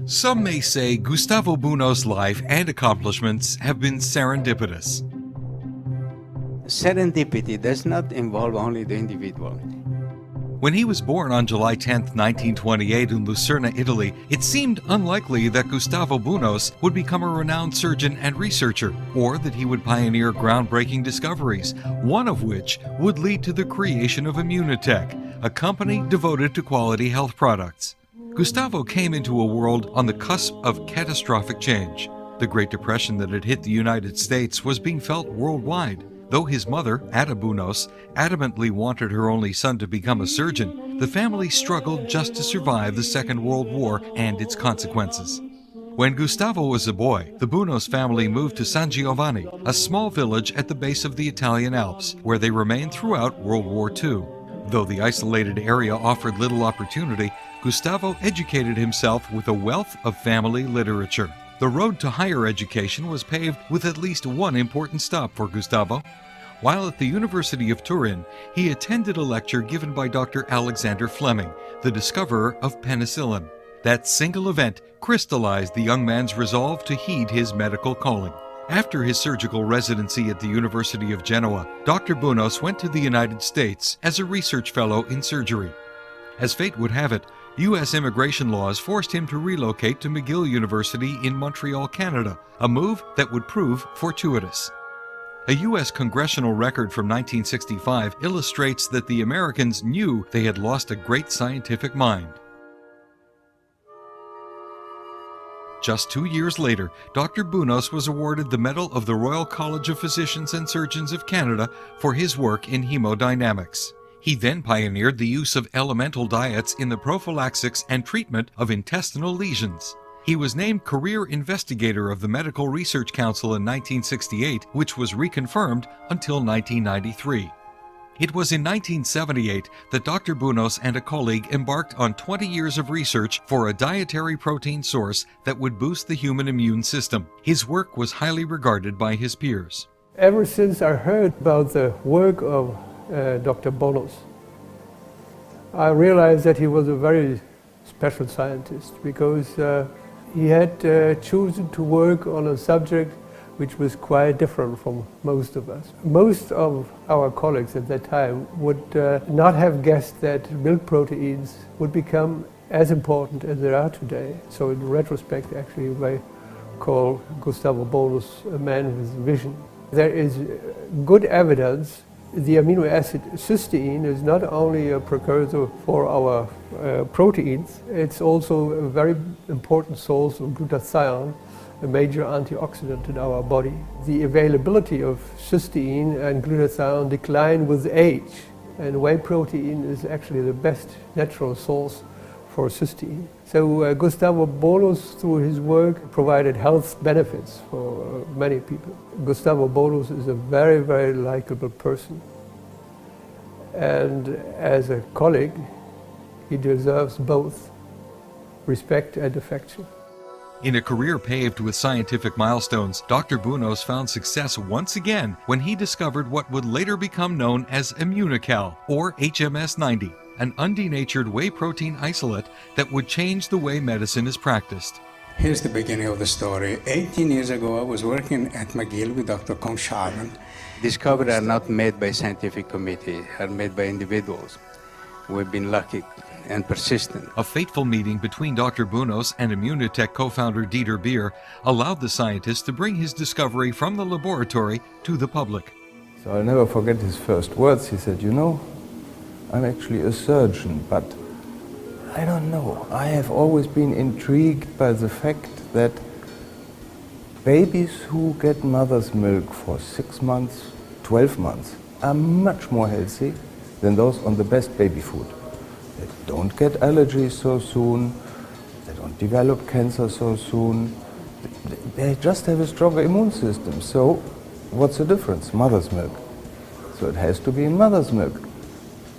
Some may say Gustavo Buno's life and accomplishments have been serendipitous. Serendipity does not involve only the individual. When he was born on July 10, 1928 in Lucerna, Italy, it seemed unlikely that Gustavo Bunos would become a renowned surgeon and researcher, or that he would pioneer groundbreaking discoveries, one of which would lead to the creation of Immunotech, a company devoted to quality health products. Gustavo came into a world on the cusp of catastrophic change. The Great Depression that had hit the United States was being felt worldwide. Though his mother, Ada Bunos, adamantly wanted her only son to become a surgeon, the family struggled just to survive the Second World War and its consequences. When Gustavo was a boy, the Bunos family moved to San Giovanni, a small village at the base of the Italian Alps, where they remained throughout World War II. Though the isolated area offered little opportunity, Gustavo educated himself with a wealth of family literature. The road to higher education was paved with at least one important stop for Gustavo. While at the University of Turin, he attended a lecture given by Dr. Alexander Fleming, the discoverer of penicillin. That single event crystallized the young man's resolve to heed his medical calling. After his surgical residency at the University of Genoa, Dr. Bunos went to the United States as a research fellow in surgery. As fate would have it, U.S. immigration laws forced him to relocate to McGill University in Montreal, Canada, a move that would prove fortuitous. A U.S. congressional record from 1965 illustrates that the Americans knew they had lost a great scientific mind. Just 2 years later, Dr. Bunos was awarded the Medal of the Royal College of Physicians and Surgeons of Canada for his work in hemodynamics. He then pioneered the use of elemental diets in the prophylaxis and treatment of intestinal lesions. He was named Career Investigator of the Medical Research Council in 1968, which was reconfirmed until 1993. It was in 1978 that Dr. Bunos and a colleague embarked on 20 years of research for a dietary protein source that would boost the human immune system. His work was highly regarded by his peers. Ever since I heard about the work of Dr. Bunos, I realized that he was a very special scientist because he had chosen to work on a subject which was quite different from most of us. Most of our colleagues at that time would not have guessed that milk proteins would become as important as they are today. So in retrospect, actually, we call Gustavo Bunos a man with vision. There is good evidence the amino acid cysteine is not only a precursor for our proteins, it's also a very important source of glutathione, a major antioxidant in our body. The availability of cysteine and glutathione decline with age, and whey protein is actually the best natural source for cysteine. So Gustavo Bunos, through his work, provided health benefits for many people. Gustavo Bunos is a very, very likable person. And as a colleague, he deserves both respect and affection. In a career paved with scientific milestones, Dr. Bunos found success once again when he discovered what would later become known as Immunocal, or HMS-90, an undenatured whey protein isolate that would change the way medicine is practiced. Here's the beginning of the story. 18 years ago, I was working at McGill with Dr. Conshaven. Discoveries are not made by scientific committee, are made by individuals. We've been lucky and persistent. A fateful meeting between Dr. Bunos and Immunotech co-founder Dieter Beer allowed the scientist to bring his discovery from the laboratory to the public. So I'll never forget his first words. He said, "You know, I'm actually a surgeon, but I don't know. I have always been intrigued by the fact that babies who get mother's milk for 6 months, 12 months, are much more healthy than those on the best baby food. They don't get allergies so soon, they don't develop cancer so soon, they just have a stronger immune system. So what's the difference? Mother's milk. So it has to be in mother's milk."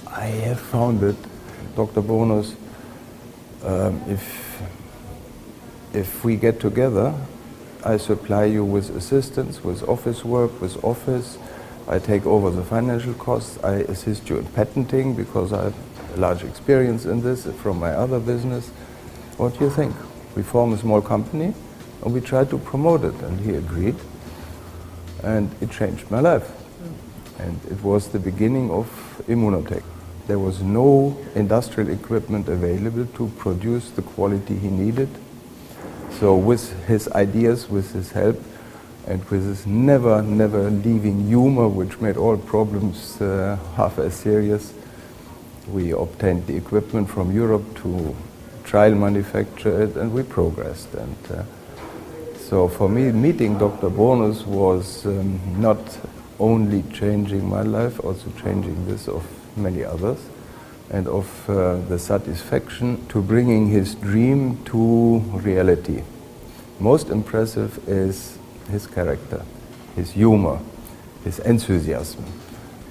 I have found it, Dr. Bunos, if we get together, I supply you with assistance, with office work, with office. I take over the financial costs. I assist you in patenting because I have a large experience in this from my other business. What do you think? We form a small company and we try to promote it, and he agreed, and it changed my life. And it was the beginning of Immunotech. There was no industrial equipment available to produce the quality he needed. So with his ideas, with his help, and with his never leaving humor, which made all problems half as serious, we obtained the equipment from Europe to trial manufacture it, and we progressed. And so for me, meeting Dr. Bonus was not only changing my life, also changing this of many others, and of the satisfaction to bringing his dream to reality. Most impressive is his character, his humor, his enthusiasm.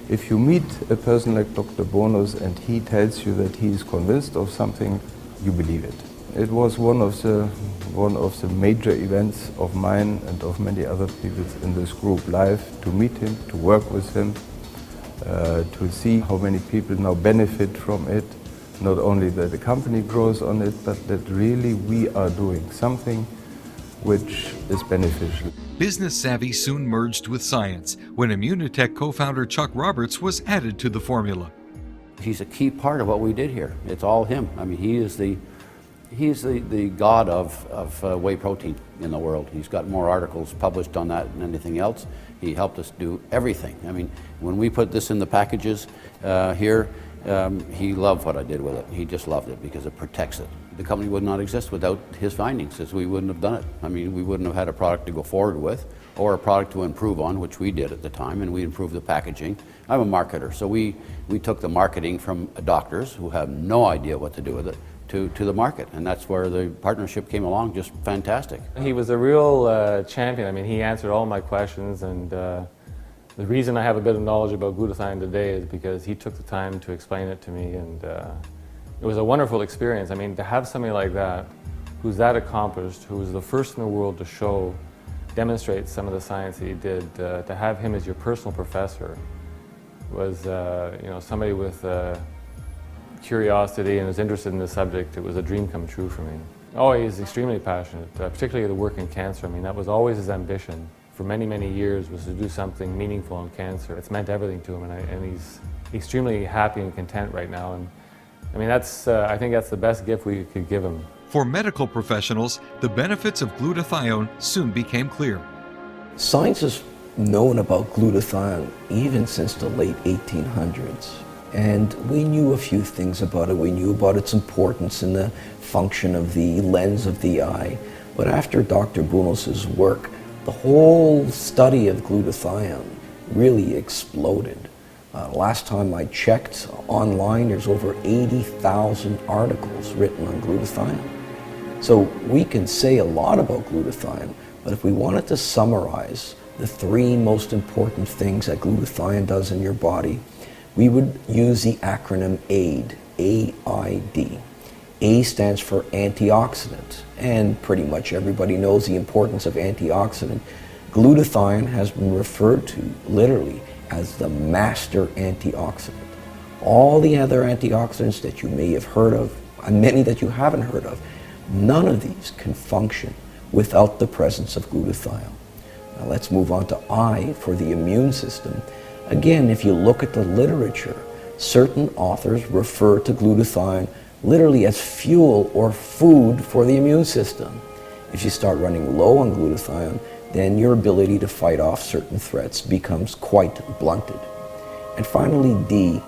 If you meet a person like Dr. Bonus and he tells you that he is convinced of something, you believe it. It was one of the major events of mine and of many other people in this group life, to meet him, to work with him, to see how many people now benefit from it. Not only that the company grows on it, but that really we are doing something which is beneficial. Business savvy soon merged with science when Immunotech co-founder Chuck Roberts was added to the formula. He's a key part of what we did here. It's all him. I mean, he's the god of whey protein in the world. He's got more articles published on that than anything else. He helped us do everything. I mean, when we put this in the packages here, he loved what I did with it. He just loved it because it protects it. The company would not exist without his findings, as we wouldn't have done it. I mean, we wouldn't have had a product to go forward with, or a product to improve on, which we did at the time, and we improved the packaging. I'm a marketer, so we took the marketing from doctors who have no idea what to do with it to the market, and that's where the partnership came along, just fantastic. He was a real champion. I mean, he answered all my questions, and the reason I have a bit of knowledge about glutathione today is because he took the time to explain it to me, and it was a wonderful experience. I mean, to have somebody like that, who's that accomplished, who was the first in the world to demonstrate some of the science that he did, to have him as your personal professor was, somebody with curiosity and was interested in the subject. It was a dream come true for me. Oh, he's extremely passionate, particularly the work in cancer. I mean, that was always his ambition for many, many years, was to do something meaningful in cancer. It's meant everything to him, and he's extremely happy and content right now. And I mean, I think that's the best gift we could give him. For medical professionals, the benefits of glutathione soon became clear. Science has known about glutathione even since the late 1800s. And we knew a few things about it. We knew about its importance in the function of the lens of the eye. But after Dr. Bunos's work, the whole study of glutathione really exploded. Last time I checked online, there's over 80,000 articles written on glutathione. So we can say a lot about glutathione, but if we wanted to summarize the three most important things that glutathione does in your body, we would use the acronym AID, A-I-D. A stands for antioxidant, and pretty much everybody knows the importance of antioxidant. Glutathione has been referred to literally as the master antioxidant. All the other antioxidants that you may have heard of, and many that you haven't heard of, none of these can function without the presence of glutathione. Now let's move on to I for the immune system. Again, if you look at the literature, certain authors refer to glutathione literally as fuel or food for the immune system. If you start running low on glutathione, then your ability to fight off certain threats becomes quite blunted. And finally, D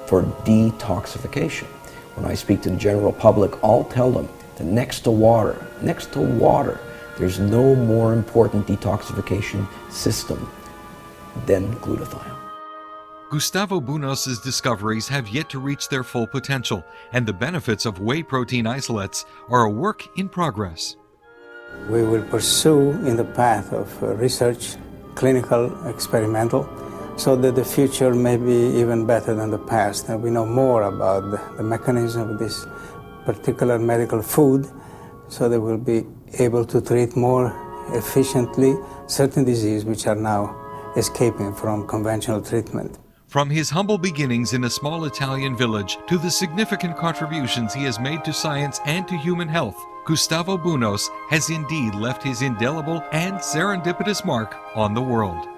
for detoxification. When I speak to the general public, I'll tell them that next to water, there's no more important detoxification system than glutathione. Gustavo Bunos's discoveries have yet to reach their full potential, and the benefits of whey protein isolates are a work in progress. We will pursue in the path of research, clinical, experimental, so that the future may be even better than the past, and we know more about the mechanism of this particular medical food, so that we'll be able to treat more efficiently certain diseases which are now escaping from conventional treatment. From his humble beginnings in a small Italian village to the significant contributions he has made to science and to human health, Gustavo Bunos has indeed left his indelible and serendipitous mark on the world.